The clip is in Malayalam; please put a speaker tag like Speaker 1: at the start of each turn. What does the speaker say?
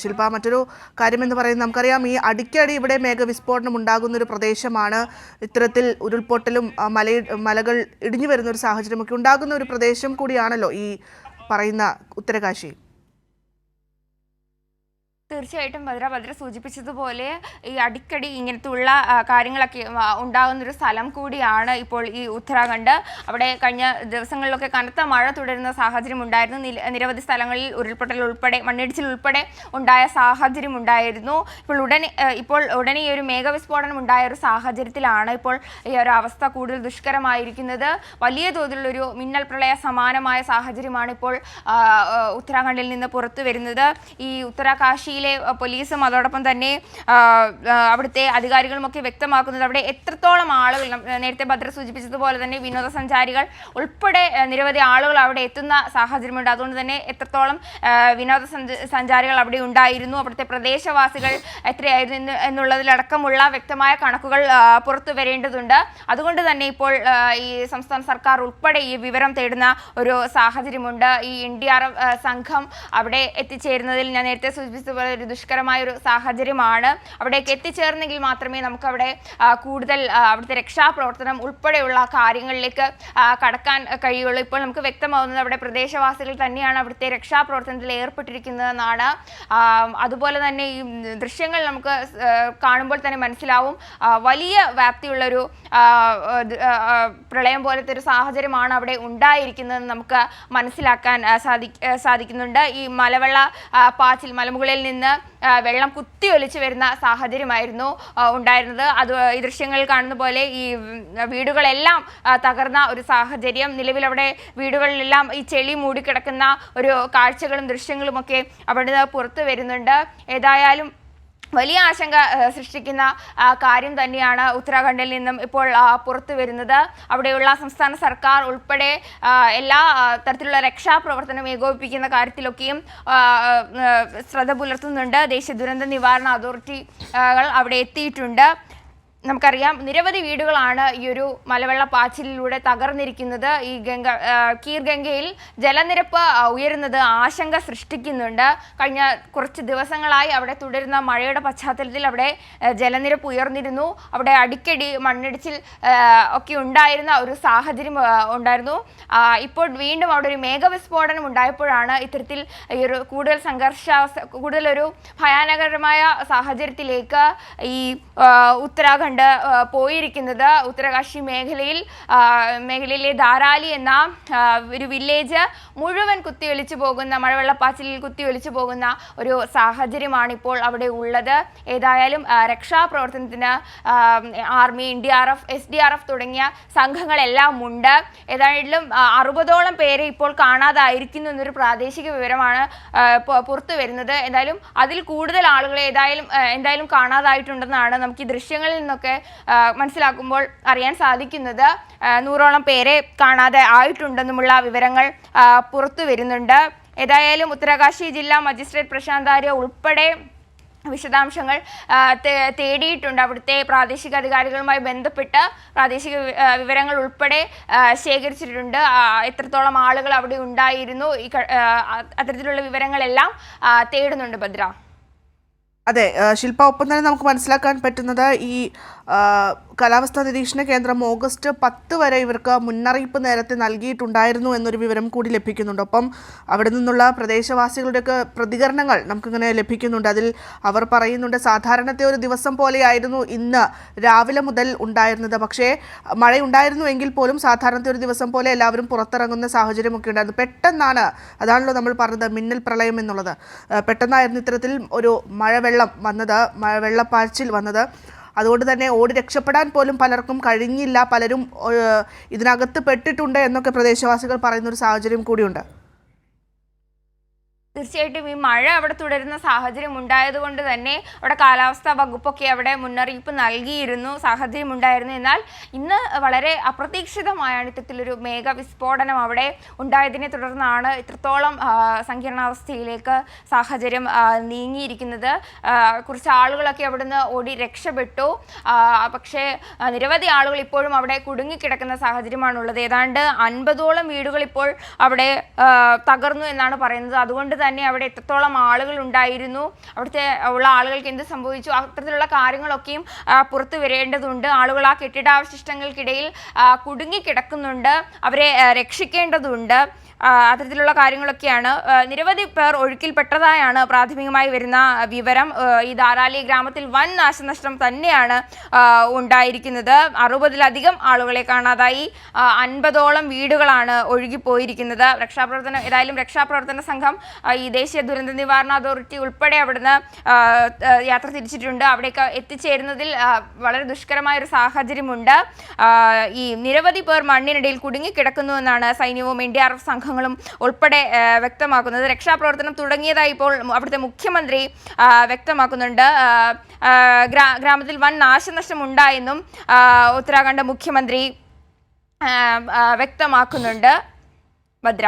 Speaker 1: ശില്പ, മറ്റൊരു കാര്യമെന്ന് പറയുന്നത് നമുക്കറിയാം, ഈ അടിക്കടി ഇവിടെ മേഘവിസ്ഫോടനം ഉണ്ടാകുന്ന ഒരു പ്രദേശമാണ്. ഇത്തരത്തിൽ ഉരുൾപൊട്ടലും മലകൾ ഇടിഞ്ഞു വരുന്ന ഒരു സാഹചര്യമൊക്കെ ഉണ്ടാകുന്ന ഒരു പ്രദേശം കൂടിയാണല്ലോ ഈ പറയുന്ന ഉത്തരകാശി.
Speaker 2: തീർച്ചയായിട്ടും ഭദ്ര സൂചിപ്പിച്ചതുപോലെ ഈ അടിക്കടി ഇങ്ങനത്തുള്ള കാര്യങ്ങളൊക്കെ ഉണ്ടാകുന്നൊരു സ്ഥലം കൂടിയാണ് ഇപ്പോൾ ഈ ഉത്തരാഖണ്ഡ്. അവിടെ കഴിഞ്ഞ ദിവസങ്ങളിലൊക്കെ കനത്ത മഴ തുടരുന്ന സാഹചര്യം ഉണ്ടായിരുന്നു. നിരവധി സ്ഥലങ്ങളിൽ ഉരുൾപൊട്ടൽ ഉൾപ്പെടെ മണ്ണിടിച്ചിൽ ഉൾപ്പെടെ ഉണ്ടായ സാഹചര്യം ഉണ്ടായിരുന്നു. ഇപ്പോൾ ഉടനെ ഈ ഒരു മേഘവിസ്ഫോടനം ഉണ്ടായ ഒരു സാഹചര്യത്തിലാണ് ഇപ്പോൾ ഈ ഒരു അവസ്ഥ കൂടുതൽ ദുഷ്കരമായിരിക്കുന്നത്. വലിയ തോതിലുള്ളൊരു മിന്നൽ പ്രളയ സമാനമായ സാഹചര്യമാണ് ഇപ്പോൾ ഉത്തരാഖണ്ഡിൽ നിന്ന് പുറത്തു വരുന്നത്. ഈ ഉത്തരകാശി പോലീസും അതോടൊപ്പം തന്നെ അവിടുത്തെ അധികാരികളുമൊക്കെ വ്യക്തമാക്കുന്നത് അവിടെ എത്രത്തോളം ആളുകൾ, നേരത്തെ ഭദ്ര സൂചിപ്പിച്ചതുപോലെ തന്നെ വിനോദസഞ്ചാരികൾ ഉൾപ്പെടെ നിരവധി ആളുകൾ അവിടെ എത്തുന്ന സാഹചര്യമുണ്ട്. അതുകൊണ്ട് തന്നെ എത്രത്തോളം വിനോദസഞ്ചാരികൾ അവിടെ ഉണ്ടായിരുന്നു, അവിടുത്തെ പ്രദേശവാസികൾ എത്രയായിരുന്നു എന്നുള്ളതിലടക്കമുള്ള വ്യക്തമായ കണക്കുകൾ പുറത്തു വരേണ്ടതുണ്ട്. അതുകൊണ്ട് തന്നെ ഇപ്പോൾ ഈ സംസ്ഥാന സർക്കാർ ഉൾപ്പെടെ ഈ വിവരം തേടുന്ന ഒരു സാഹചര്യമുണ്ട്. ഈ NDRF സംഘം അവിടെ എത്തിച്ചേരുന്നതിൽ ഞാൻ നേരത്തെ സൂചിപ്പിച്ചതുപോലെ ഒരു ദുഷ്കരമായ ഒരു സാഹചര്യമാണ്. അവിടേക്ക് എത്തിച്ചേർന്നെങ്കിൽ മാത്രമേ നമുക്കവിടെ കൂടുതൽ അവിടുത്തെ രക്ഷാപ്രവർത്തനം ഉൾപ്പെടെയുള്ള കാര്യങ്ങളിലേക്ക് കടക്കാൻ കഴിയുള്ളൂ. ഇപ്പോൾ നമുക്ക് വ്യക്തമാവുന്നത് അവിടെ പ്രദേശവാസികൾ തന്നെയാണ് അവിടുത്തെ രക്ഷാപ്രവർത്തനത്തിൽ ഏർപ്പെട്ടിരിക്കുന്നതെന്നാണ്. അതുപോലെ തന്നെ ഈ ദൃശ്യങ്ങൾ നമുക്ക് കാണുമ്പോൾ തന്നെ മനസ്സിലാവും, വലിയ വ്യാപ്തിയുള്ളൊരു പ്രളയം പോലത്തെ ഒരു സാഹചര്യമാണ് അവിടെ ഉണ്ടായിരിക്കുന്നതെന്ന് നമുക്ക് മനസ്സിലാക്കാൻ സാധിക്കുന്നുണ്ട്. ഈ മലവെള്ള പാച്ചിൽ, മലമുകളിൽ നിന്ന് വെള്ളം കുത്തിയൊലിച്ചു വരുന്ന സാഹചര്യമായിരുന്നു ഉണ്ടായിരുന്നത്. ഈ ദൃശ്യങ്ങളിൽ കാണുന്ന പോലെ ഈ വീടുകളെല്ലാം തകർന്ന ഒരു സാഹചര്യം. നിലവിൽ അവിടെ വീടുകളിലെല്ലാം ഈ ചെളി മൂടിക്കിടക്കുന്ന ഒരു കാഴ്ചകളും ദൃശ്യങ്ങളുമൊക്കെ അവിടെ പുറത്തു വരുന്നുണ്ട്. ഏതായാലും വലിയ ആശങ്ക സൃഷ്ടിക്കുന്ന കാര്യം തന്നെയാണ് ഉത്തരാഖണ്ഡിൽ നിന്നും ഇപ്പോൾ പുറത്തു വരുന്നത്. അവിടെയുള്ള സംസ്ഥാന സർക്കാർ ഉൾപ്പെടെ എല്ലാ തരത്തിലുള്ള രക്ഷാപ്രവർത്തനം ഏകോപിപ്പിക്കുന്ന കാര്യത്തിലൊക്കെയും ശ്രദ്ധ പുലർത്തുന്നുണ്ട്. ദേശീയ ദുരന്ത നിവാരണ അതോറിറ്റികൾ അവിടെ എത്തിയിട്ടുണ്ട്. നമുക്കറിയാം, നിരവധി വീടുകളാണ് ഈ ഒരു മലവെള്ളപ്പാച്ചിലിലൂടെ തകർന്നിരിക്കുന്നത്. ഈ കീർഗംഗയിൽ ജലനിരപ്പ് ഉയരുന്നത് ആശങ്ക സൃഷ്ടിക്കുന്നുണ്ട്. കഴിഞ്ഞ കുറച്ച് ദിവസങ്ങളായി അവിടെ തുടരുന്ന മഴയുടെ പശ്ചാത്തലത്തിൽ അവിടെ ജലനിരപ്പ് ഉയർന്നിരുന്നു. അവിടെ അടിക്കടി മണ്ണിടിച്ചിൽ ഒക്കെ ഉണ്ടായിരുന്ന ഒരു സാഹചര്യം ഉണ്ടായിരുന്നു. ഇപ്പോൾ വീണ്ടും അവിടെ ഒരു മേഘവിസ്ഫോടനം ഉണ്ടായപ്പോഴാണ് ഇത്തരത്തിൽ ഈ ഒരു കൂടുതലൊരു ഭയാനകരമായ സാഹചര്യത്തിലേക്ക് ഈ ഉത്തരാഖണ്ഡ് പോയിരിക്കുന്നത്. ഉത്തരകാശി മേഖലയിലെ ധാരാലി എന്ന ഒരു വില്ലേജ് മുഴുവൻ കുത്തിയൊലിച്ചു പോകുന്ന, മഴവെള്ളപ്പാച്ചിലിൽ കുത്തിയൊലിച്ചു പോകുന്ന ഒരു സാഹചര്യമാണ് ഇപ്പോൾ അവിടെ ഉള്ളത്. ഏതായാലും രക്ഷാപ്രവർത്തനത്തിന് ആർമി, NDRF, SDRF തുടങ്ങിയ സംഘങ്ങളെല്ലാം ഉണ്ട്. ഏതായാലും 60ഓളം പേരെ ഇപ്പോൾ കാണാതായിരിക്കുന്നു എന്നൊരു പ്രാദേശിക വിവരമാണ് പുറത്തു വരുന്നത്. എന്തായാലും അതിൽ കൂടുതൽ ആളുകളെ എന്തായാലും കാണാതായിട്ടുണ്ടെന്നാണ് നമുക്ക് ഈ ദൃശ്യങ്ങളിൽ നിന്നൊക്കെ മനസ്സിലാക്കുമ്പോൾ അറിയാൻ സാധിക്കുന്നത്. 100ഓളം പേരെ കാണാതെ ആയിട്ടുണ്ടെന്നുമുള്ള വിവരങ്ങൾ പുറത്തു വരുന്നുണ്ട്. ഏതായാലും ഉത്തരകാശി ജില്ലാ മജിസ്ട്രേറ്റ് പ്രശാന്ത് ആര്യ ഉൾപ്പെടെ വിശദാംശങ്ങൾ തേടിയിട്ടുണ്ട്. അവിടുത്തെ പ്രാദേശിക അധികാരികളുമായി ബന്ധപ്പെട്ട് പ്രാദേശിക വിവരങ്ങൾ ഉൾപ്പെടെ ശേഖരിച്ചിട്ടുണ്ട്. എത്രത്തോളം ആളുകൾ അവിടെ ഉണ്ടായിരുന്നു, അത്തരത്തിലുള്ള വിവരങ്ങളെല്ലാം തേടുന്നുണ്ട് ഭദ്ര.
Speaker 1: അതെ ശില്പ, ഒപ്പം തന്നെ നമുക്ക് മനസ്സിലാക്കാൻ പറ്റുന്നത് ഈ കാലാവസ്ഥാ നിരീക്ഷണ കേന്ദ്രം ഓഗസ്റ്റ് 10 വരെ ഇവർക്ക് മുന്നറിയിപ്പ് നേരത്തെ നൽകിയിട്ടുണ്ടായിരുന്നു എന്നൊരു വിവരം കൂടി ലഭിക്കുന്നുണ്ട്. ഒപ്പം അവിടെ നിന്നുള്ള പ്രദേശവാസികളുടെയൊക്കെ പ്രതികരണങ്ങൾ നമുക്കിങ്ങനെ ലഭിക്കുന്നുണ്ട്. അതിൽ അവർ പറയുന്നുണ്ട്, സാധാരണത്തെ ഒരു ദിവസം പോലെയായിരുന്നു ഇന്ന് രാവിലെ മുതൽ ഉണ്ടായിരുന്നത്. പക്ഷേ മഴയുണ്ടായിരുന്നു എങ്കിൽ പോലും സാധാരണത്തെ ഒരു ദിവസം പോലെ എല്ലാവരും പുറത്തിറങ്ങുന്ന സാഹചര്യമൊക്കെ ഉണ്ടായിരുന്നു. പെട്ടെന്നാണ്, അതാണല്ലോ നമ്മൾ പറഞ്ഞത് മിന്നൽ പ്രളയം എന്നുള്ളത്, പെട്ടെന്നായിരുന്നു ഇത്തരത്തിൽ ഒരു മഴവെള്ളപ്പാച്ചിൽ വന്നത്. അതുകൊണ്ട് തന്നെ ഓടി രക്ഷപ്പെടാൻ പോലും പലർക്കും കഴിഞ്ഞില്ല. പലരും ഇതിനകത്ത് പെട്ടിട്ടുണ്ട് എന്നൊക്കെ പ്രദേശവാസികൾ പറയുന്നൊരു സാഹചര്യം കൂടിയുണ്ട്.
Speaker 2: തീർച്ചയായിട്ടും ഈ മഴ അവിടെ തുടരുന്ന സാഹചര്യം ഉണ്ടായതുകൊണ്ട് തന്നെ അവിടെ കാലാവസ്ഥാ വകുപ്പൊക്കെ അവിടെ മുന്നറിയിപ്പ് നൽകിയിരുന്നു, സാഹചര്യം ഉണ്ടായിരുന്നു. എന്നാൽ ഇന്ന് വളരെ അപ്രതീക്ഷിതമായാണ് ഇത്തരത്തിലൊരു മേഘവിസ്ഫോടനം അവിടെ ഉണ്ടായതിനെ തുടർന്നാണ് ഇത്രത്തോളം സങ്കീർണാവസ്ഥയിലേക്ക് സാഹചര്യം നീങ്ങിയിരിക്കുന്നത്. കുറച്ച് ആളുകളൊക്കെ അവിടുന്ന് ഓടി രക്ഷപ്പെട്ടു. പക്ഷേ നിരവധി ആളുകൾ ഇപ്പോഴും അവിടെ കുടുങ്ങിക്കിടക്കുന്ന സാഹചര്യമാണുള്ളത്. ഏതാണ്ട് 50ഓളം വീടുകൾ ഇപ്പോൾ അവിടെ തകർന്നു എന്നാണ് പറയുന്നത്. അതുകൊണ്ട് തന്നെ അവിടെ എത്രത്തോളം ആളുകൾ ഉണ്ടായിരുന്നു, അവിടുത്തെ ഉള്ള ആളുകൾക്ക് എന്ത് സംഭവിച്ചു, അത്തരത്തിലുള്ള കാര്യങ്ങളൊക്കെയും പുറത്തു വരേണ്ടതുണ്ട്. ആളുകൾ ആ കെട്ടിടാവശിഷ്ടങ്ങൾക്കിടയിൽ കുടുങ്ങിക്കിടക്കുന്നുണ്ട്, അവരെ രക്ഷിക്കേണ്ടതുണ്ട്. അത്തരത്തിലുള്ള കാര്യങ്ങളൊക്കെയാണ്. നിരവധി പേർ ഒഴുക്കിൽപ്പെട്ടതായാണ് പ്രാഥമികമായി വരുന്ന വിവരം. ഈ ധാരാലി ഗ്രാമത്തിൽ വൻ നാശനഷ്ടം തന്നെയാണ് ഉണ്ടായിരിക്കുന്നത്. 60-ലധികം ആളുകളെ കാണാതായി, 50ഓളം വീടുകളാണ് ഒഴുകിപ്പോയിരിക്കുന്നത്. ഏതായാലും രക്ഷാപ്രവർത്തന സംഘം ഈ ദേശീയ ദുരന്ത നിവാരണ അതോറിറ്റി ഉൾപ്പെടെ അവിടുന്ന് യാത്ര തിരിച്ചിട്ടുണ്ട്. അവിടേക്ക് എത്തിച്ചേരുന്നതിൽ വളരെ ദുഷ്കരമായ ഒരു സാഹചര്യമുണ്ട്. ഈ നിരവധി പേർ മണ്ണിനിടയിൽ കുടുങ്ങിക്കിടക്കുന്നുവെന്നാണ് സൈന്യവും NDRF സംഘങ്ങളും ഉൾപ്പെടെ വ്യക്തമാക്കുന്നത്. രക്ഷാപ്രവർത്തനം തുടങ്ങിയതായി ഇപ്പോൾ അവിടുത്തെ മുഖ്യമന്ത്രി വ്യക്തമാക്കുന്നുണ്ട്. ഗ്രാമത്തിൽ വൻ നാശനഷ്ടം ഉണ്ടായെന്നും ഉത്തരാഖണ്ഡ് മുഖ്യമന്ത്രി വ്യക്തമാക്കുന്നുണ്ട്. ഭദ്ര.